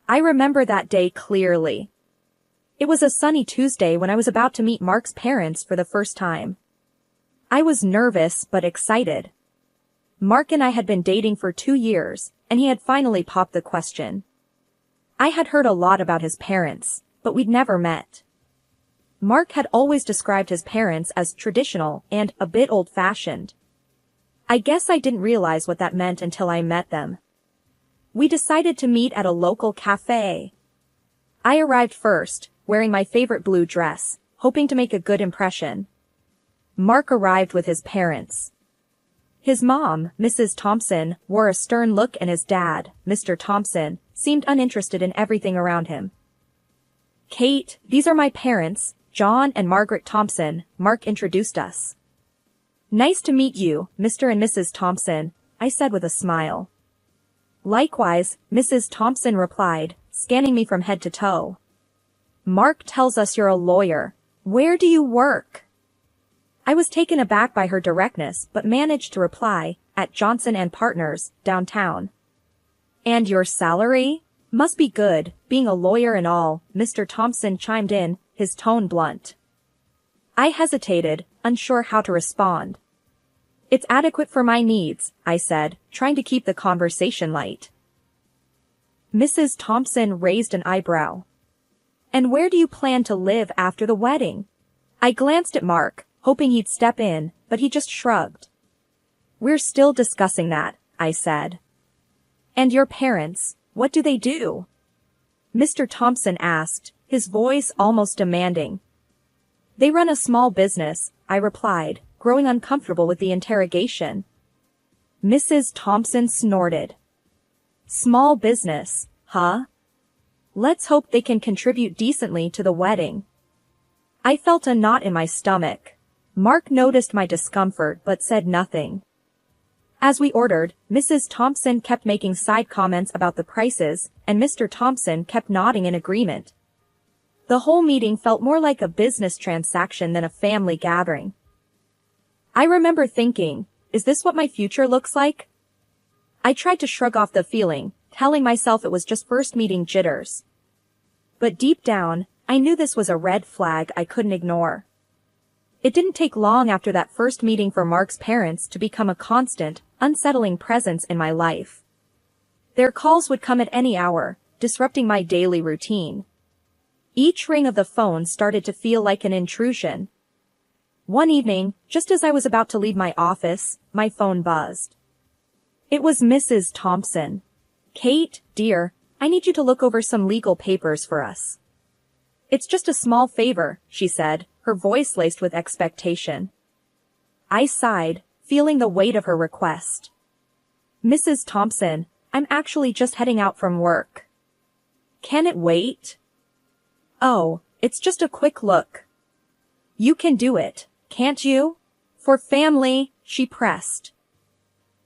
I remember that day clearly. It was a sunny Tuesday when I was about to meet Mark's parents for the first time. I was nervous but excited. Mark and I had been dating for 2 years, and he had finally popped the question. I had heard a lot about his parents, but we'd never met. Mark had always described his parents as traditional and a bit old-fashioned. I guess I didn't realize what that meant until I met them. We decided to meet at a local cafe. I arrived first, wearing my favorite blue dress, hoping to make a good impression. Mark arrived with his parents. His mom, Mrs. Thompson, wore a stern look, and his dad, Mr. Thompson, seemed uninterested in everything around him. "Kate, these are my parents, John and Margaret Thompson," Mark introduced us. "Nice to meet you, Mr. and Mrs. Thompson," I said with a smile. "Likewise," Mrs. Thompson replied, scanning me from head to toe. "Mark tells us you're a lawyer. Where do you work?" I was taken aback by her directness but managed to reply, "At Johnson and Partners, downtown." "And your salary? Must be good, being a lawyer and all," Mr. Thompson chimed in, his tone blunt. I hesitated, unsure how to respond. "It's adequate for my needs," I said, trying to keep the conversation light. Mrs. Thompson raised an eyebrow. "And where do you plan to live after the wedding?" I glanced at Mark, hoping he'd step in, but he just shrugged. "We're still discussing that," I said. "And your parents, what do they do?" Mr. Thompson asked, his voice almost demanding. "They run a small business," I replied, growing uncomfortable with the interrogation. Mrs. Thompson snorted. "Small business, huh? Let's hope they can contribute decently to the wedding." I felt a knot in my stomach. Mark noticed my discomfort but said nothing. As we ordered, Mrs. Thompson kept making side comments about the prices, and Mr. Thompson kept nodding in agreement. The whole meeting felt more like a business transaction than a family gathering. I remember thinking, is this what my future looks like? I tried to shrug off the feeling, telling myself it was just first meeting jitters. But deep down, I knew this was a red flag I couldn't ignore. It didn't take long after that first meeting for Mark's parents to become a constant, unsettling presence in my life. Their calls would come at any hour, disrupting my daily routine. Each ring of the phone started to feel like an intrusion. One evening, just as I was about to leave my office, my phone buzzed. It was Mrs. Thompson. "Kate, dear, I need you to look over some legal papers for us." "It's just a small favor," she said, her voice laced with expectation. I sighed, feeling the weight of her request. "Mrs. Thompson, I'm actually just heading out from work." "Can it wait?" "Oh, it's just a quick look." "You can do it, can't you? For family," she pressed.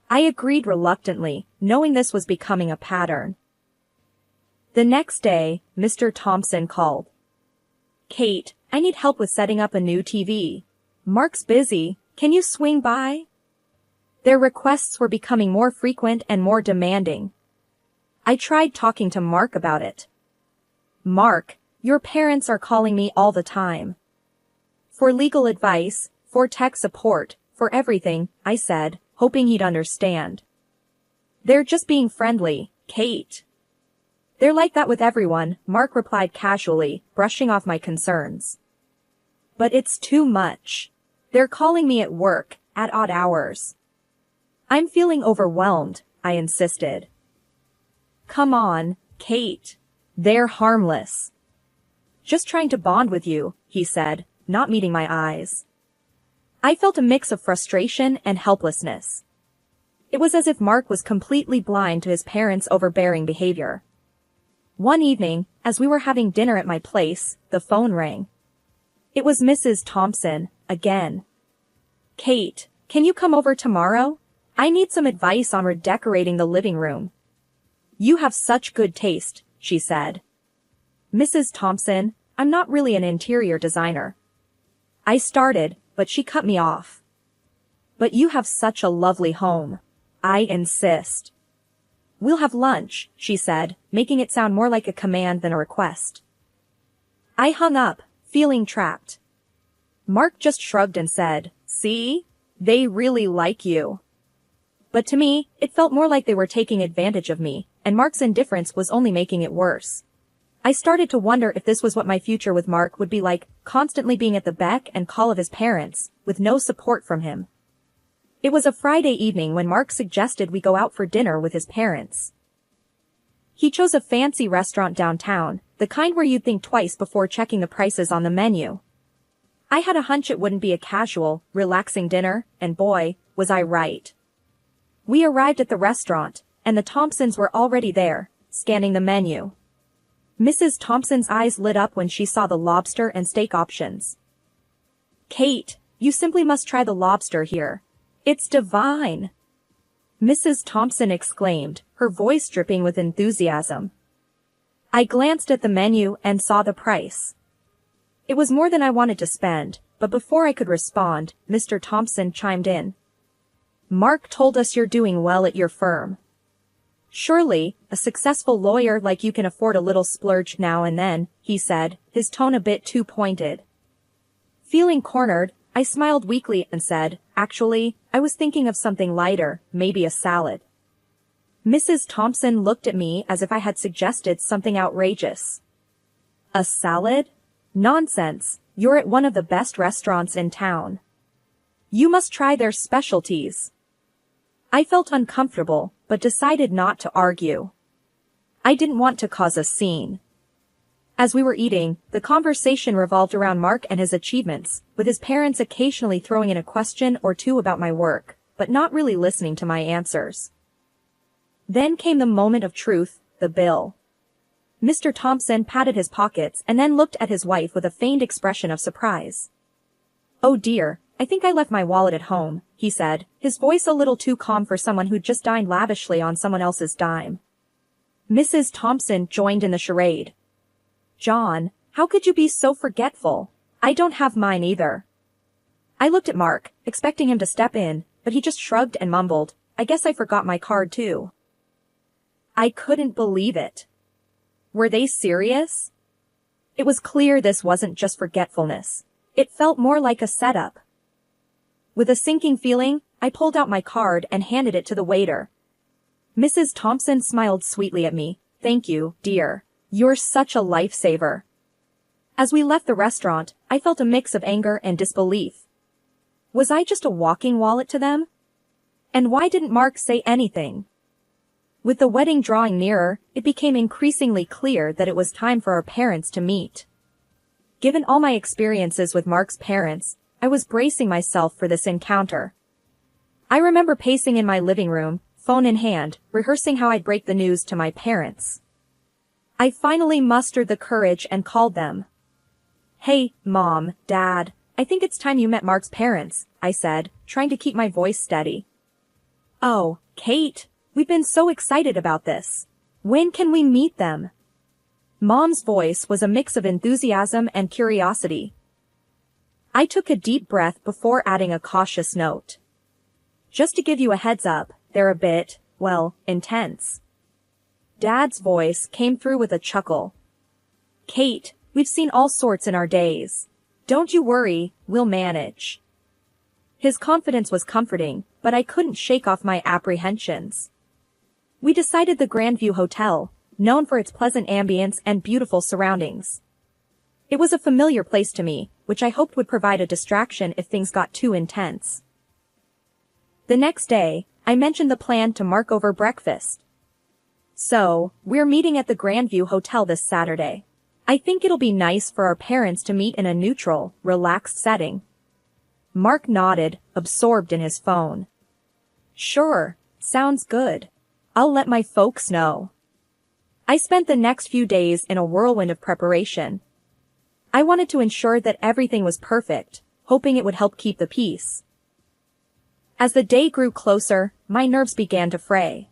I agreed reluctantly, knowing this was becoming a pattern. The next day, Mr. Thompson called. "Kate, I need help with setting up a new TV. Mark's busy, can you swing by?" Their requests were becoming more frequent and more demanding. I tried talking to Mark about it. "Mark, your parents are calling me all the time. For legal advice, for tech support, for everything," I said, hoping he'd understand. "They're just being friendly, Kate." "They're like that with everyone," Mark replied casually, brushing off my concerns. "But it's too much. They're calling me at work, at odd hours." "I'm feeling overwhelmed," I insisted. "Come on, Kate. They're harmless." "Just trying to bond with you," he said, not meeting my eyes. I felt a mix of frustration and helplessness. It was as if Mark was completely blind to his parents' overbearing behavior. One evening, as we were having dinner at my place, the phone rang. It was Mrs. Thompson, again. "Kate, can you come over tomorrow? I need some advice on redecorating the living room." "You have such good taste," she said. "Mrs. Thompson, I'm not really an interior designer." I started, but she cut me off. "But you have such a lovely home. I insist." "We'll have lunch," she said, making it sound more like a command than a request. I hung up, feeling trapped. Mark just shrugged and said, "See? They really like you." But to me, it felt more like they were taking advantage of me, and Mark's indifference was only making it worse. I started to wonder if this was what my future with Mark would be like, constantly being at the beck and call of his parents, with no support from him. It was a Friday evening when Mark suggested we go out for dinner with his parents. He chose a fancy restaurant downtown, the kind where you'd think twice before checking the prices on the menu. I had a hunch it wouldn't be a casual, relaxing dinner, and boy, was I right. We arrived at the restaurant, and the Thompsons were already there, scanning the menu. Mrs. Thompson's eyes lit up when she saw the lobster and steak options. "Kate, you simply must try the lobster here. It's divine!" Mrs. Thompson exclaimed, her voice dripping with enthusiasm. I glanced at the menu and saw the price. It was more than I wanted to spend, but before I could respond, Mr. Thompson chimed in. "Mark told us you're doing well at your firm. Surely, a successful lawyer like you can afford a little splurge now and then," he said, his tone a bit too pointed. Feeling cornered, I smiled weakly and said, "Actually, I was thinking of something lighter, maybe a salad." Mrs. Thompson looked at me as if I had suggested something outrageous. "A salad? Nonsense, you're at one of the best restaurants in town. You must try their specialties." I felt uncomfortable, but decided not to argue. I didn't want to cause a scene. As we were eating, the conversation revolved around Mark and his achievements, with his parents occasionally throwing in a question or two about my work, but not really listening to my answers. Then came the moment of truth, the bill. Mr. Thompson patted his pockets and then looked at his wife with a feigned expression of surprise. "Oh dear, I think I left my wallet at home," he said, his voice a little too calm for someone who'd just dined lavishly on someone else's dime. Mrs. Thompson joined in the charade. "John, how could you be so forgetful? I don't have mine either." I looked at Mark, expecting him to step in, but he just shrugged and mumbled, "I guess I forgot my card too." I couldn't believe it. Were they serious? It was clear this wasn't just forgetfulness. It felt more like a setup. With a sinking feeling, I pulled out my card and handed it to the waiter. Mrs. Thompson smiled sweetly at me. "Thank you, dear. You're such a lifesaver." As we left the restaurant, I felt a mix of anger and disbelief. Was I just a walking wallet to them? And why didn't Mark say anything? With the wedding drawing nearer, it became increasingly clear that it was time for our parents to meet. Given all my experiences with Mark's parents, I was bracing myself for this encounter. I remember pacing in my living room, phone in hand, rehearsing how I'd break the news to my parents. I finally mustered the courage and called them. "Hey, Mom, Dad, I think it's time you met Mark's parents," I said, trying to keep my voice steady. "Oh, Kate, we've been so excited about this. When can we meet them?" Mom's voice was a mix of enthusiasm and curiosity. I took a deep breath before adding a cautious note. "Just to give you a heads up, they're a bit, well, intense." Dad's voice came through with a chuckle. "Kate, we've seen all sorts in our days. Don't you worry, we'll manage." His confidence was comforting, but I couldn't shake off my apprehensions. We decided the Grandview Hotel, known for its pleasant ambience and beautiful surroundings. It was a familiar place to me, which I hoped would provide a distraction if things got too intense. The next day, I mentioned the plan to Mark over breakfast. "So, we're meeting at the Grandview Hotel this Saturday. I think it'll be nice for our parents to meet in a neutral, relaxed setting." Mark nodded, absorbed in his phone. "Sure, sounds good. I'll let my folks know." I spent the next few days in a whirlwind of preparation. I wanted to ensure that everything was perfect, hoping it would help keep the peace. As the day grew closer, my nerves began to fray.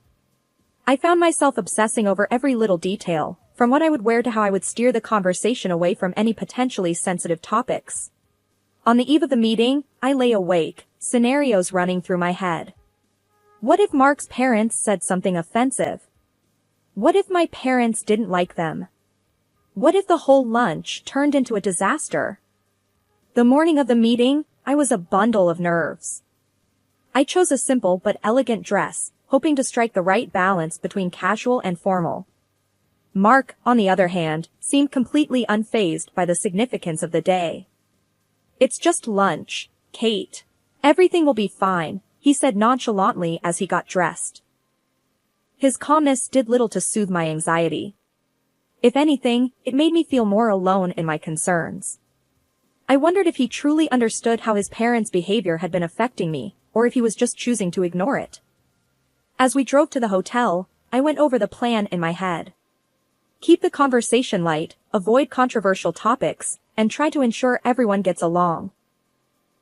I found myself obsessing over every little detail, from what I would wear to how I would steer the conversation away from any potentially sensitive topics. On the eve of the meeting, I lay awake, scenarios running through my head. What if Mark's parents said something offensive? What if my parents didn't like them? What if the whole lunch turned into a disaster? The morning of the meeting, I was a bundle of nerves. I chose a simple but elegant dress, hoping to strike the right balance between casual and formal. Mark, on the other hand, seemed completely unfazed by the significance of the day. "It's just lunch, Kate. Everything will be fine," he said nonchalantly as he got dressed. His calmness did little to soothe my anxiety. If anything, it made me feel more alone in my concerns. I wondered if he truly understood how his parents' behavior had been affecting me, or if he was just choosing to ignore it. As we drove to the hotel, I went over the plan in my head. Keep the conversation light, avoid controversial topics, and try to ensure everyone gets along.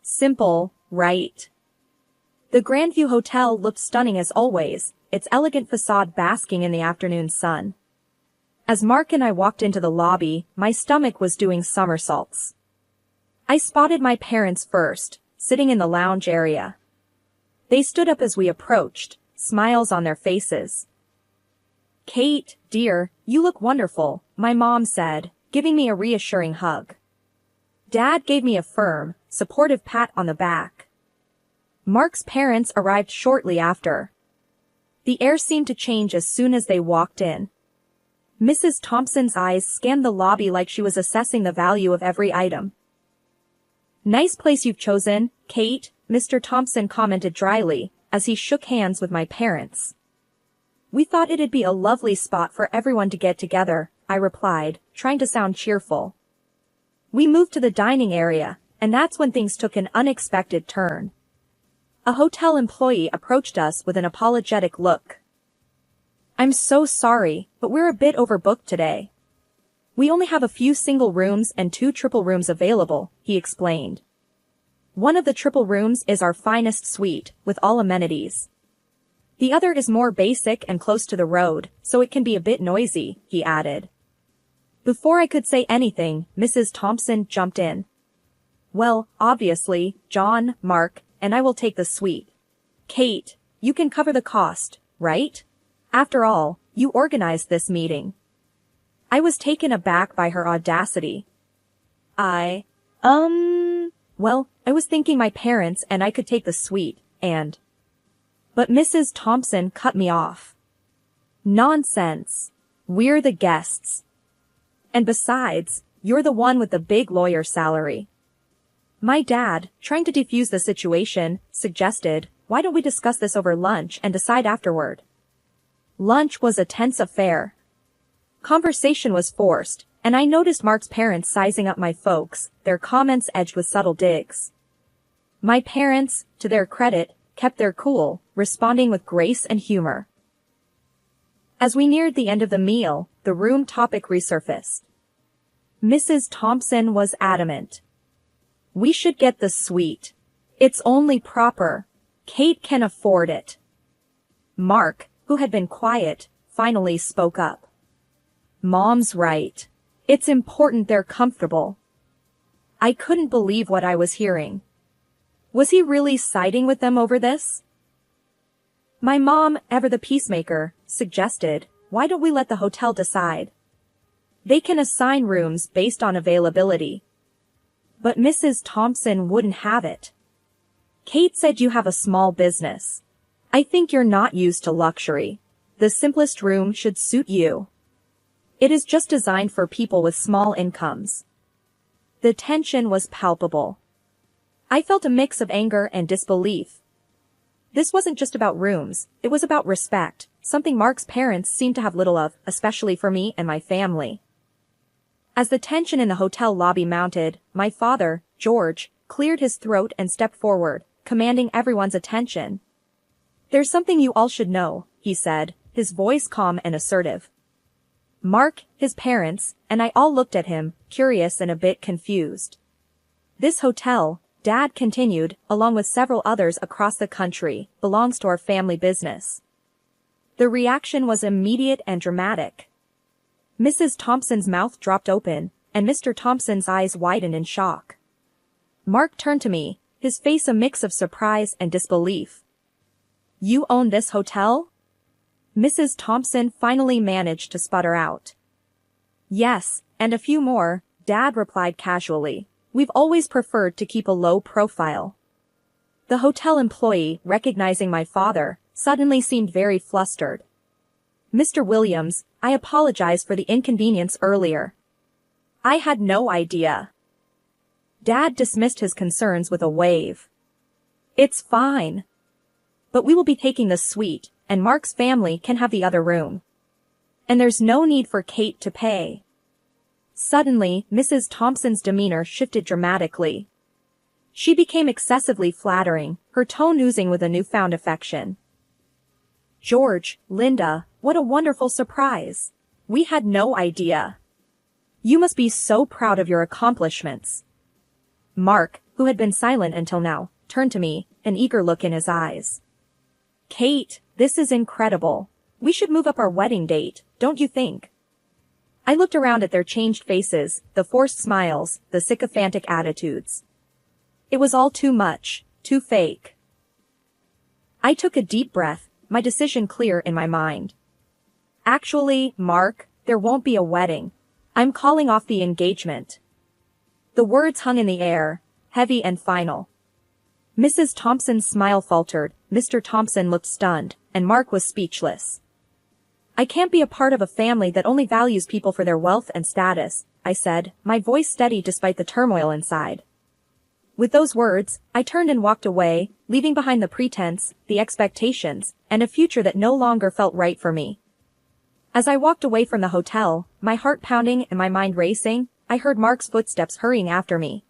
Simple, right? The Grandview Hotel looked stunning as always, its elegant facade basking in the afternoon sun. As Mark and I walked into the lobby, my stomach was doing somersaults. I spotted my parents first, sitting in the lounge area. They stood up as we approached, smiles on their faces. "Kate, dear, you look wonderful," my mom said, giving me a reassuring hug. Dad gave me a firm, supportive pat on the back. Mark's parents arrived shortly after. The air seemed to change as soon as they walked in. Mrs. Thompson's eyes scanned the lobby like she was assessing the value of every item. "Nice place you've chosen, Kate," Mr. Thompson commented dryly, as he shook hands with my parents. "We thought it'd be a lovely spot for everyone to get together," I replied, trying to sound cheerful. We moved to the dining area, and that's when things took an unexpected turn. A hotel employee approached us with an apologetic look. "I'm so sorry, but we're a bit overbooked today. We only have a few single rooms and 2 triple rooms available," he explained. "One of the triple rooms is our finest suite, with all amenities. The other is more basic and close to the road, so it can be a bit noisy," he added. Before I could say anything, Mrs. Thompson jumped in. "Well, obviously, John, Mark, and I will take the suite. Kate, you can cover the cost, right? After all, you organized this meeting." I was taken aback by her audacity. Well, I was thinking my parents and I could take the suite, and... But Mrs. Thompson cut me off. "Nonsense. We're the guests. And besides, you're the one with the big lawyer salary." My dad, trying to defuse the situation, suggested, "Why don't we discuss this over lunch and decide afterward?" Lunch was a tense affair. Conversation was forced, and I noticed Mark's parents sizing up my folks, their comments edged with subtle digs. My parents, to their credit, kept their cool, responding with grace and humor. As we neared the end of the meal, the room topic resurfaced. Mrs. Thompson was adamant. "We should get the suite. It's only proper. Kate can afford it." Mark, who had been quiet, finally spoke up. "Mom's right. It's important they're comfortable." I couldn't believe what I was hearing. Was he really siding with them over this? My mom, ever the peacemaker, suggested, "Why don't we let the hotel decide? They can assign rooms based on availability." But Mrs. Thompson wouldn't have it. "Kate said you have a small business. I think you're not used to luxury. The simplest room should suit you. It is just designed for people with small incomes." The tension was palpable. I felt a mix of anger and disbelief. This wasn't just about rooms, it was about respect, something Mark's parents seemed to have little of, especially for me and my family. As the tension in the hotel lobby mounted, my father, George, cleared his throat and stepped forward, commanding everyone's attention. "There's something you all should know," he said, his voice calm and assertive. Mark, his parents, and I all looked at him, curious and a bit confused. "This hotel," Dad continued, along with several others across the country, "belongs to our family business." The reaction was immediate and dramatic. Mrs. Thompson's mouth dropped open, and Mr. Thompson's eyes widened in shock. Mark turned to me, his face a mix of surprise and disbelief. "You own this hotel?" Mrs. Thompson finally managed to sputter out. Yes, and a few more, Dad replied casually. We've always preferred to keep a low profile. The hotel employee, recognizing my father, suddenly seemed very flustered. Mr. Williams, I apologize for the inconvenience earlier. I had no idea. Dad dismissed his concerns with a wave. It's fine. But we will be taking the suite, and Mark's family can have the other room. And there's no need for Kate to pay. Suddenly, Mrs. Thompson's demeanor shifted dramatically. She became excessively flattering, her tone oozing with a newfound affection. George, Linda, what a wonderful surprise. We had no idea. You must be so proud of your accomplishments. Mark, who had been silent until now, turned to me, an eager look in his eyes. Kate, this is incredible. We should move up our wedding date, don't you think? I looked around at their changed faces, the forced smiles, the sycophantic attitudes. It was all too much, too fake. I took a deep breath, my decision clear in my mind. Actually, Mark, there won't be a wedding. I'm calling off the engagement. The words hung in the air, heavy and final. Mrs. Thompson's smile faltered, Mr. Thompson looked stunned, and Mark was speechless. I can't be a part of a family that only values people for their wealth and status, I said, my voice steady despite the turmoil inside. With those words, I turned and walked away, leaving behind the pretense, the expectations, and a future that no longer felt right for me. As I walked away from the hotel, my heart pounding and my mind racing, I heard Mark's footsteps hurrying after me.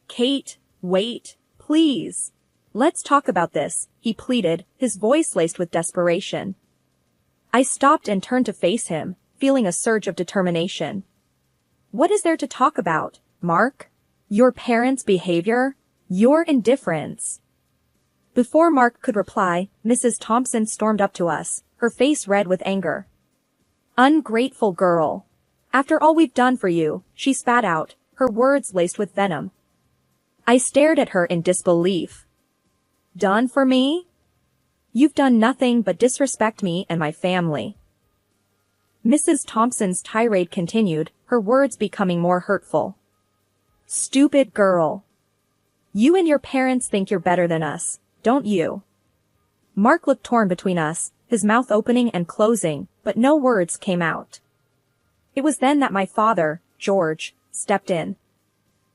Kate, wait, please. Let's talk about this, he pleaded, his voice laced with desperation. I stopped and turned to face him, feeling a surge of determination. What is there to talk about, Mark? Your parents' behavior? Your indifference? Before Mark could reply, Mrs. Thompson stormed up to us, her face red with anger. Ungrateful girl. After all we've done for you, she spat out, her words laced with venom. I stared at her in disbelief. Done for me? You've done nothing but disrespect me and my family. Mrs. Thompson's tirade continued, her words becoming more hurtful. Stupid girl. You and your parents think you're better than us, don't you? Mark looked torn between us, his mouth opening and closing, but no words came out. It was then that my father, George, stepped in.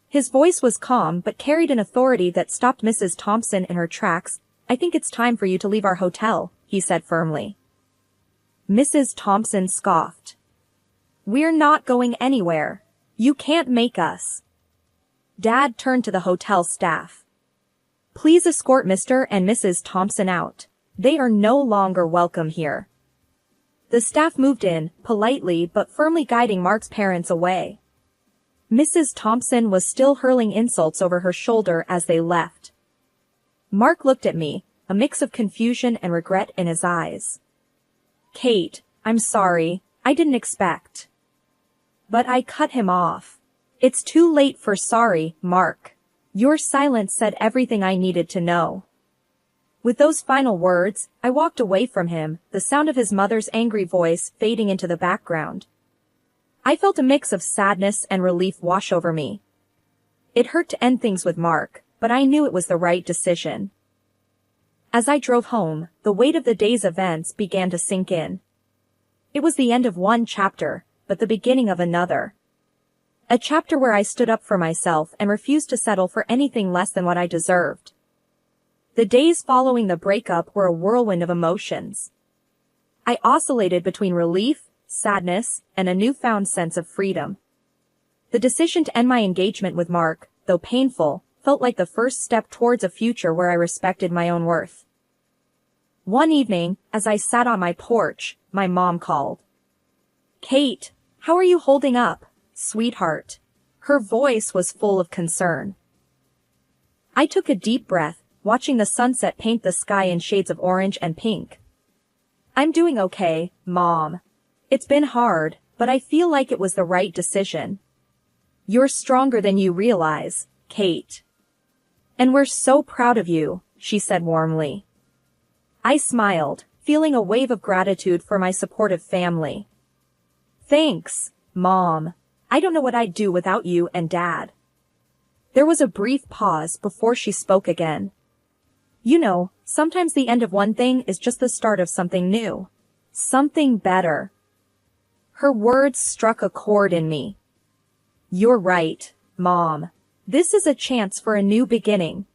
His voice was calm but carried an authority that stopped Mrs. Thompson in her tracks. I think it's time for you to leave our hotel, he said firmly. Mrs. Thompson scoffed. We're not going anywhere. You can't make us. Dad turned to the hotel staff. Please escort Mr. and Mrs. Thompson out. They are no longer welcome here. The staff moved in, politely but firmly guiding Mark's parents away. Mrs. Thompson was still hurling insults over her shoulder as they left. Mark looked at me, a mix of confusion and regret in his eyes. Kate, I'm sorry, I didn't expect. But I cut him off. It's too late for sorry, Mark. Your silence said everything I needed to know. With those final words, I walked away from him, the sound of his mother's angry voice fading into the background. I felt a mix of sadness and relief wash over me. It hurt to end things with Mark, but I knew it was the right decision. As I drove home, the weight of the day's events began to sink in. It was the end of one chapter, but the beginning of another. A chapter where I stood up for myself and refused to settle for anything less than what I deserved. The days following the breakup were a whirlwind of emotions. I oscillated between relief, sadness, and a newfound sense of freedom. The decision to end my engagement with Mark, though painful, felt like the first step towards a future where I respected my own worth. One evening, as I sat on my porch, my mom called. Kate, how are you holding up, sweetheart? Her voice was full of concern. I took a deep breath, watching the sunset paint the sky in shades of orange and pink. I'm doing okay, Mom. It's been hard, but I feel like it was the right decision. You're stronger than you realize, Kate. And we're so proud of you, she said warmly. I smiled, feeling a wave of gratitude for my supportive family. Thanks, Mom. I don't know what I'd do without you and Dad. There was a brief pause before she spoke again. You know, sometimes the end of one thing is just the start of something new. Something better. Her words struck a chord in me. You're right, Mom. This is a chance for a new beginning.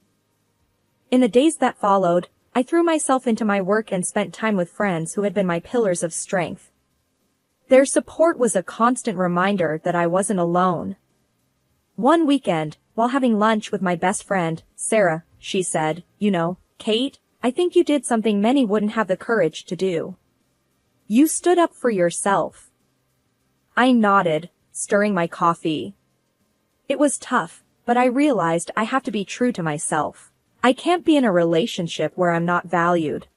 In the days that followed, I threw myself into my work and spent time with friends who had been my pillars of strength. Their support was a constant reminder that I wasn't alone. One weekend, while having lunch with my best friend, Sarah, she said, "You know, Kate, I think you did something many wouldn't have the courage to do. You stood up for yourself." I nodded, stirring my coffee. It was tough, but I realized I have to be true to myself. I can't be in a relationship where I'm not valued.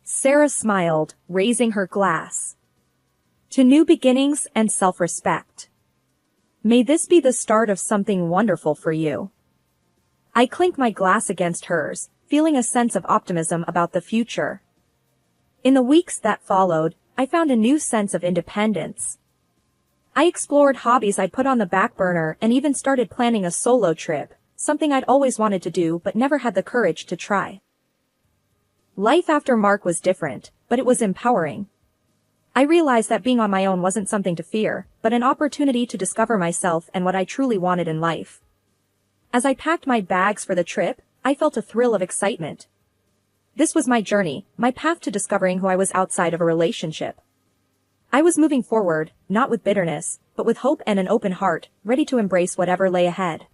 Sarah smiled, raising her glass. To new beginnings and self-respect. May this be the start of something wonderful for you. I clinked my glass against hers, feeling a sense of optimism about the future. In the weeks that followed, I found a new sense of independence. I explored hobbies I'd put on the back burner and even started planning a solo trip, something I'd always wanted to do but never had the courage to try. Life after Mark was different, but it was empowering. I realized that being on my own wasn't something to fear, but an opportunity to discover myself and what I truly wanted in life. As I packed my bags for the trip, I felt a thrill of excitement. This was my journey, my path to discovering who I was outside of a relationship. I was moving forward, not with bitterness, but with hope and an open heart, ready to embrace whatever lay ahead.